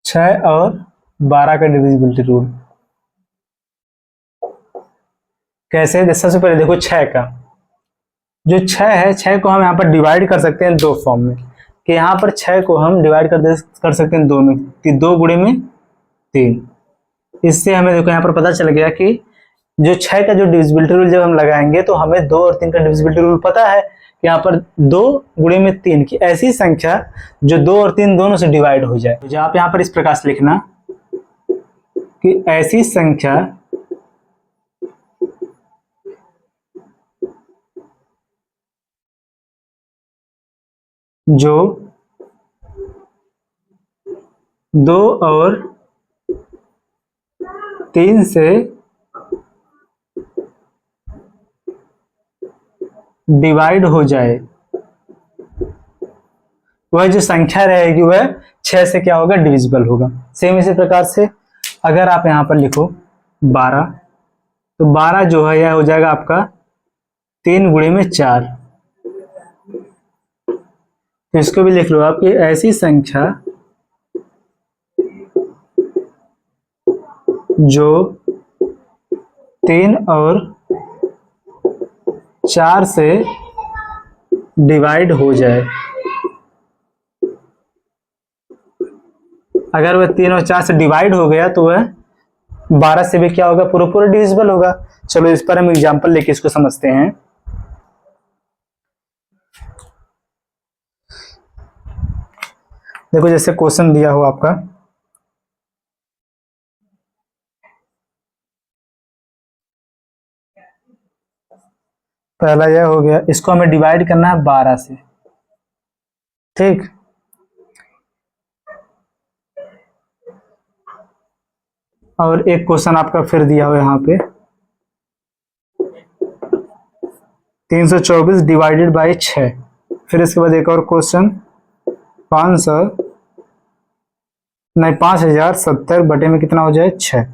6 और 12 का divisibility rule कैसे है? सबसे पहले देखो 6 का जो 6 है, 6 को हम यहाँ पर डिवाइड कर सकते हैं दो फॉर्म में, कि यहाँ पर 6 को हम डिवाइड कर सकते हैं दो में, कि 2 गुणे में 3। इससे हमें देखो यहाँ पर पता चल गया कि जो 6 का जो डिविजिबिलिटी रूल जब हम लगाएंगे तो हमें 2 और 3 का डिविजिबिलिटी रूल पता है कि यहाँ पर 2 गुणे में 3 की ऐसी संख्या जो 2 और 3 दोनों से डिवाइड हो जाए। तो आप यहाँ पर इस प्रकार से लिखना कि ऐसी संख्या जो 2 और 3 से डिवाइड हो जाए, वह जो संख्या रहेगी वह 6 से क्या होगा? डिविजिबल होगा। सेम इसी प्रकार से अगर आप यहाँ पर लिखो 12, तो 12 जो है यह हो जाएगा आपका 3 गुणे में 4। तो इसको भी लिख लो आप कि ऐसी संख्या जो 3 और 4 से डिवाइड हो जाए। अगर वह 3 और 4 से डिवाइड हो गया तो वह 12 से भी क्या होगा? पूरा पूरा डिविजिबल होगा। चलो इस पर हम एग्जांपल लेके इसको समझते हैं। देखो जैसे क्वेश्चन दिया हो आपका, पहला यह हो गया, इसको हमें डिवाइड करना है 12 से, ठीक। और एक क्वेश्चन आपका फिर दिया हुआ यहाँ पे 324 डिवाइडेड बाई 6। फिर इसके बाद एक और क्वेश्चन 5070 बटे में कितना हो जाए? 6।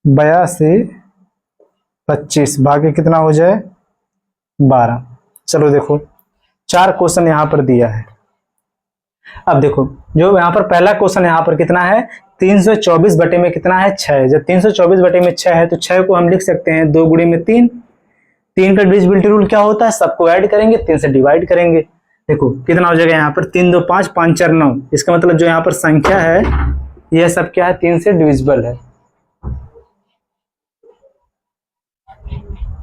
बयासी 25 भागे कितना हो जाए? 12। चलो देखो 4 क्वेश्चन यहाँ पर दिया है। अब देखो जो यहाँ पर पहला क्वेश्चन यहाँ पर कितना है? 324 बटे में कितना है? 6। जब 324 बटे में 6 है तो 6 को हम लिख सकते हैं 2 गुणे में 3। 3 का डिविजिबिलिटी रूल क्या होता है? सबको ऐड करेंगे, 3 से डिवाइड करेंगे। देखो कितना हो जाएगा यहाँ पर? 3 2 5 5 4 9। इसका मतलब जो यहाँ पर संख्या है यह सब क्या है? 3 से डिविजिबल है।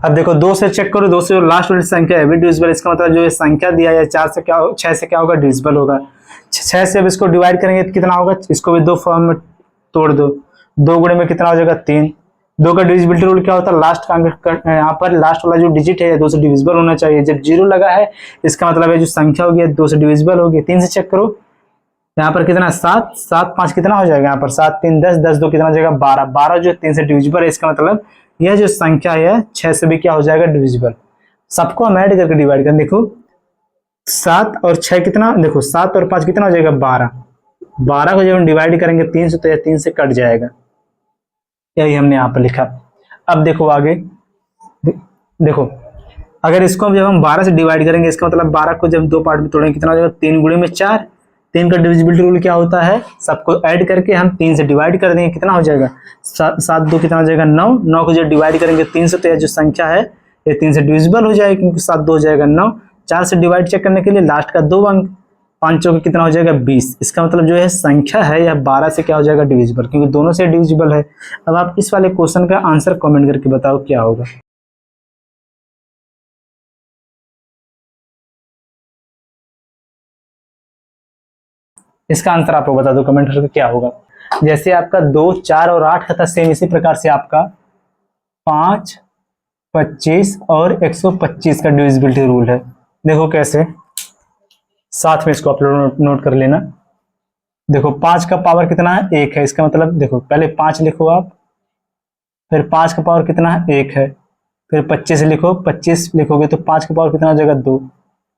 अब देखो 2 से चेक करो, 2 से जो लास्ट वाली संख्या है डिविजिबल। इसका मतलब जो ये संख्या दिया है 4 से क्या 6 से क्या होगा? डिविजिबल होगा। 6 से अब इसको डिवाइड करेंगे तो कितना होगा? इसको भी दो फॉर्म में तोड़ दो। 2 गुणे में कितना हो जाएगा? 3। 2 का डिविजिबिलिटी रूल क्या होता है? लास्ट का यहाँ पर लास्ट वाला जो डिजिट है 2 से डिविजिबल होना चाहिए। जब 0 लगा है इसका मतलब है जो संख्या होगी 2 से डिविजिबल होगी। 3 से चेक करो, यहाँ पर कितना? 7 7 5 कितना हो जाएगा? यहाँ पर 7 3 10 10 2 कितना हो जाएगा? 12। 12 जो 3 से डिविजिबल है, इसका मतलब यह जो संख्या है 6 से भी क्या हो जाएगा? डिविजिबल। सबको हम ऐड करके डिवाइड करें। देखो 7 और 6 कितना? देखो 7 और 5 कितना हो जाएगा? 12। 12 को जब हम डिवाइड करेंगे 3 से तो यह 3 से कट जाएगा। यही हमने यहाँ पर लिखा। अब देखो आगे, देखो अगर इसको जब हम 12 से डिवाइड करेंगे, इसका मतलब 12 को जब दो पार्ट में तोड़ेंगे कितना हो जाएगा? 3 गुणे में 4। 3 का डिविजिबिलिटी रूल क्या होता है? सबको ऐड करके हम 3 से डिवाइड कर देंगे, कितना हो जाएगा? 7 2 कितना हो जाएगा? 9। 9 को जब डिवाइड करेंगे 3 से तो यह जो संख्या है ये 3 से डिविजिबल हो जाएगी, क्योंकि 7 2 हो जाएगा 9। 4 से डिवाइड चेक करने के लिए लास्ट का 2 अंक, 5 चौके कितना हो जाएगा? 20। इसका मतलब जो है संख्या है यह 12 से क्या हो जाएगा? डिविजिबल, क्योंकि दोनों से डिविजिबल है। अब आप इस वाले क्वेश्चन का आंसर कमेंट करके बताओ क्या होगा। इसका आंसर आप लोग बता दो कमेंट करके क्या होगा। जैसे आपका 2 4 और 8 का था, सेम इसी प्रकार से आपका 5 25 और 125 का डिविजिबिलिटी रूल है। देखो कैसे, साथ में इसको आप लोग नोट कर लेना। देखो 5 का पावर कितना है? 1 है। इसका मतलब देखो पहले 5 लिखो आप, फिर 5 का पावर कितना है? 1 है। फिर 25 लिखो, 25 लिखोगे तो 5 का पावर कितना हो जाएगा? 2।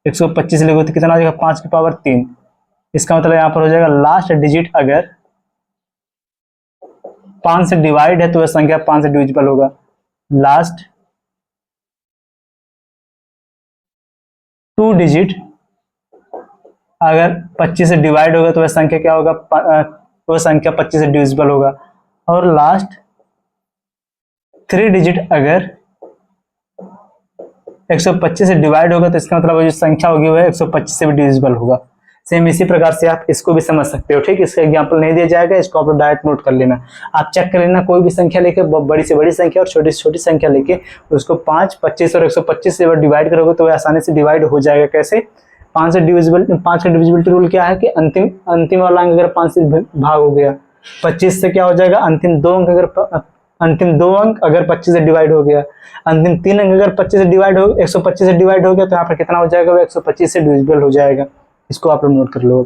125 लिखोगे तो कितना हो जाएगा? 5 की पावर 3। इसका मतलब यहाँ पर हो जाएगा लास्ट डिजिट अगर 5 से डिवाइड है तो वह संख्या 5 से डिविजिबल होगा। लास्ट 2 डिजिट अगर 25 से डिवाइड होगा तो वह संख्या क्या होगा, वह संख्या 25 से डिविजिबल होगा। और लास्ट 3 डिजिट अगर 125 से डिवाइड होगा तो इसका मतलब जो संख्या होगी वह 125 से भी डिविजिबल होगा। सेम इसी प्रकार से आप इसको भी समझ सकते हो। ठीक, इसका एग्जांपल नहीं दिया जाएगा, इसको आप डायरेक्ट नोट कर लेना। आप चेक कर लेना, कोई भी संख्या लेके, बड़ी से बड़ी संख्या और छोटी से छोटी संख्या लेके उसको 5, 25 और 125 से डिवाइड करोगे तो वह आसानी से डिवाइड हो जाएगा। कैसे? 5 से डिविजिबल, 5 का डिविजिबिलिटी रूल क्या है कि अंतिम वाला अंक अगर 5 से भाग हो गया, 25 से क्या हो जाएगा, अंतिम दो अंक अगर 25 से डिवाइड हो गया, अंतिम 3 अंक अगर 25 से डिवाइड हो 125 से डिवाइड हो गया तो यहाँ पर कितना हो जाएगा, वो 125 से डिविजिबल हो जाएगा। इसको आप लोग नोट कर लो।